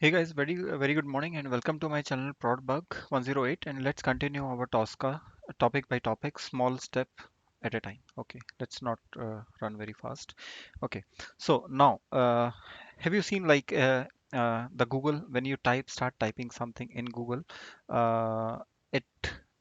Hey guys, very good morning and welcome to my channel Prodbug 108, and let's continue our Tosca topic by topic, small step at a time. Okay, let's not run very fast. Okay, so now have you seen the Google when you start typing something in Google, it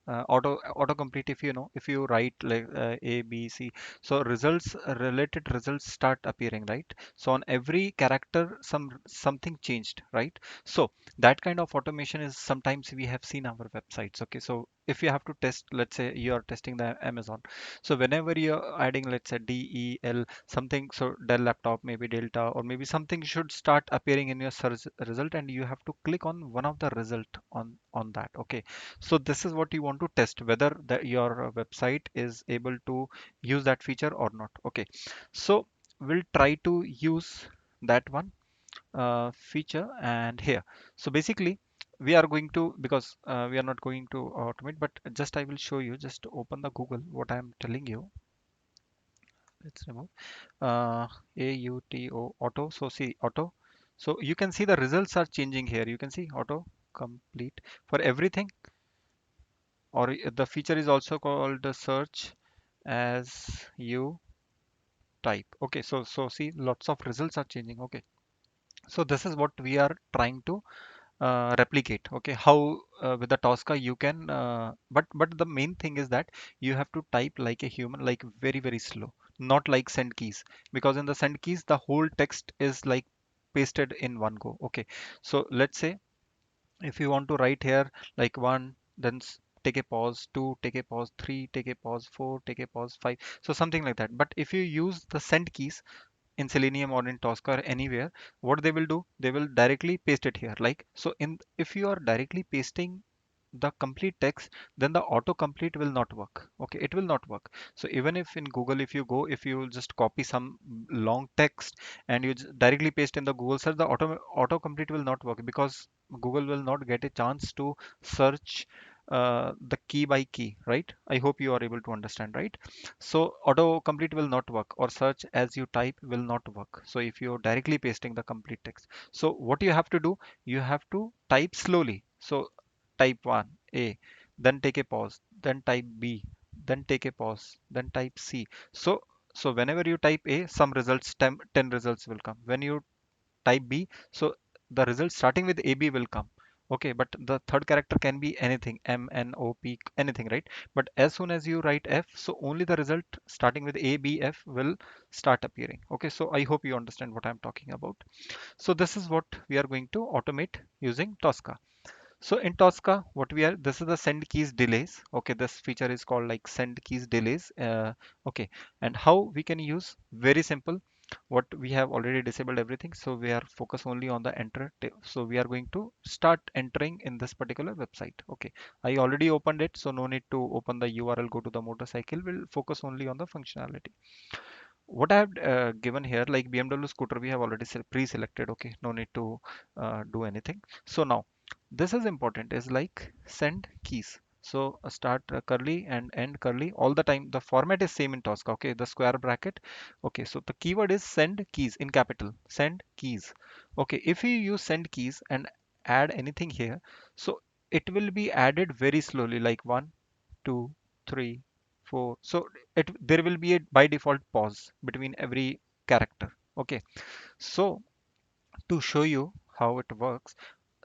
autocomplete, if you know, if you write like A B C, so results, related results start appearing, right? So on every character something changed, right? So that kind of automation is sometimes we have seen our websites. Okay, so if you have to test, let's say you are testing the Amazon, so whenever you're adding, let's say DEL something, so Dell laptop, maybe Delta, or maybe something should start appearing in your search result, and you have to click on one of the result on that. Okay, so this is what you want to test, whether your website is able to use that feature or not. Okay, so we'll try to use that one feature and here. So basically we are going to, because we are not going to automate, but just I will show you, just open the Google what I am telling you. Let's remove uh, auto. So see auto, so you can see the results are changing here. You can see auto complete for everything, or the feature is also called the search as you type. Okay, so see lots of results are changing. Okay, so this is what we are trying to replicate. Okay, how with the Tosca you can, but the main thing is that you have to type like a human, like very slow, not like send keys, because in the send keys the whole text is like pasted in one go. Okay, so let's say if you want to write here like one, then take a pause, two, take a pause, three, take a pause, four, take a pause, five, so something like that. But if you use the send keys in Selenium or in Tosca or anywhere, what they will do, they will directly paste it here. Like so, in if you are directly pasting the complete text, then the autocomplete will not work. Okay, it will not work. So even if in Google, if you go, if you just copy some long text and you directly paste in the Google search, the autocomplete will not work, because Google will not get a chance to search the key by key, right? I hope you are able to understand, right? So autocomplete will not work, or search as you type will not work. So if you're directly pasting the complete text, so what you have to do, you have to type slowly. So type 1 A, then take a pause, then type B, then take a pause, then type C. So whenever you type A, some results, 10 results will come. When you type B, so the result starting with AB will come. Okay, but the third character can be anything, M, N, O, P, anything, right? But as soon as you write F, so only the result starting with A, B, F will start appearing. Okay, so I hope you understand what I'm talking about. So this is what we are going to automate using Tosca. So in Tosca, what we are, this is the send keys delays. Okay, this feature is called like send keys delays. Okay, and how we can use, very simple. What we have already disabled everything, so we are focus only on the enter. So we are going to start entering in this particular website. Okay, I already opened it, so no need to open the URL. Go to the motorcycle. We'll focus only on the functionality. What I have given here, like BMW scooter, we have already pre-selected. Okay, no need to do anything. So now this is important, is like send keys. So start curly and end curly all the time. The format is same in Tosca. Okay, the square bracket. Okay, so the keyword is send keys in capital, send keys. Okay, if you use send keys and add anything here, so it will be added very slowly, like one, two, three, four. So it, there will be a by default pause between every character. Okay, so to show you how it works,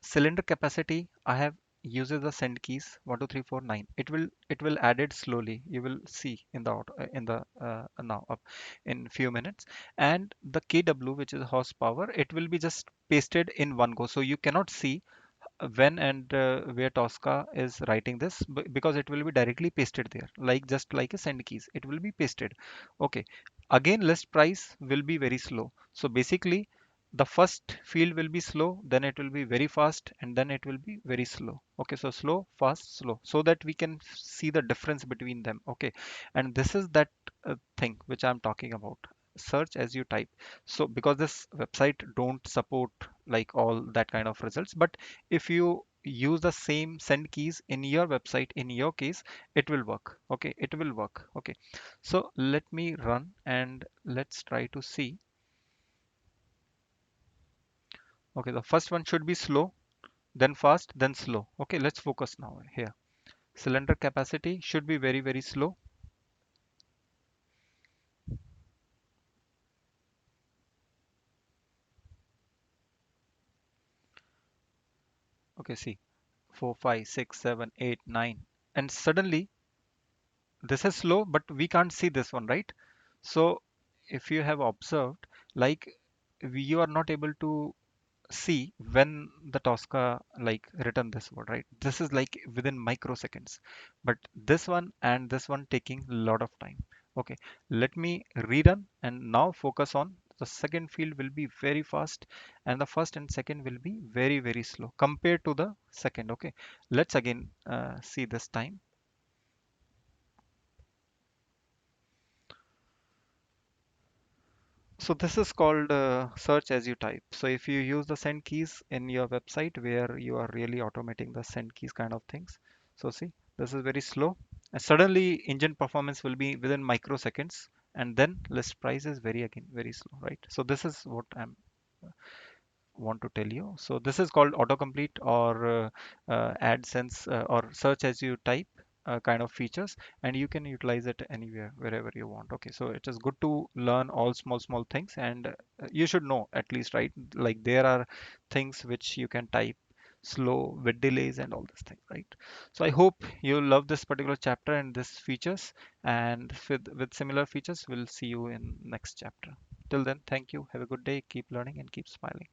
cylinder capacity, I have uses the send keys 1 2 3 4 9. It will add it slowly. You will see in the in the now up in few minutes. And the KW, which is horsepower, it will be just pasted in one go. So you cannot see when and where Tosca is writing this, because it will be directly pasted there, like just like a send keys, it will be pasted. Okay, again list price will be very slow. So basically the first field will be slow, then it will be very fast, and then it will be very slow. Okay, so slow, fast, slow, so that we can see the difference between them. Okay, and this is that thing which I'm talking about, search as you type. So because this website don't support like all that kind of results, but if you use the same send keys in your website, in your case, it will work. Okay, it will work. Okay, so let me run and let's try to see. Okay, the first one should be slow, then fast, then slow. Okay, let's focus now here. Cylinder capacity should be very, very slow. Okay, see, 4, 5, 6, 7, 8, 9. And suddenly this is slow, but we can't see this one, right? So if you have observed, like you are not able to see when the Tosca like written this word, right? This is like within microseconds, but this one and this one taking a lot of time. Okay, let me rerun and now focus on the second field will be very fast and the first and second will be very, very slow compared to the second. Okay, let's again see this time. So this is called search as you type. So if you use the send keys in your website where you are really automating the send keys kind of things. So see, this is very slow. And suddenly engine performance will be within microseconds and then list price is very again very slow, right? So this is what I'm want to tell you. So this is called autocomplete or AdSense or search as you type kind of features, and you can utilize it anywhere, wherever you want. Okay, so it is good to learn all small things, and you should know at least, right? Like there are things which you can type slow with delays and all this thing, right? So I hope you love this particular chapter and this features, and with similar features, we'll see you in next chapter. Till then, thank you. Have a good day. Keep learning and keep smiling.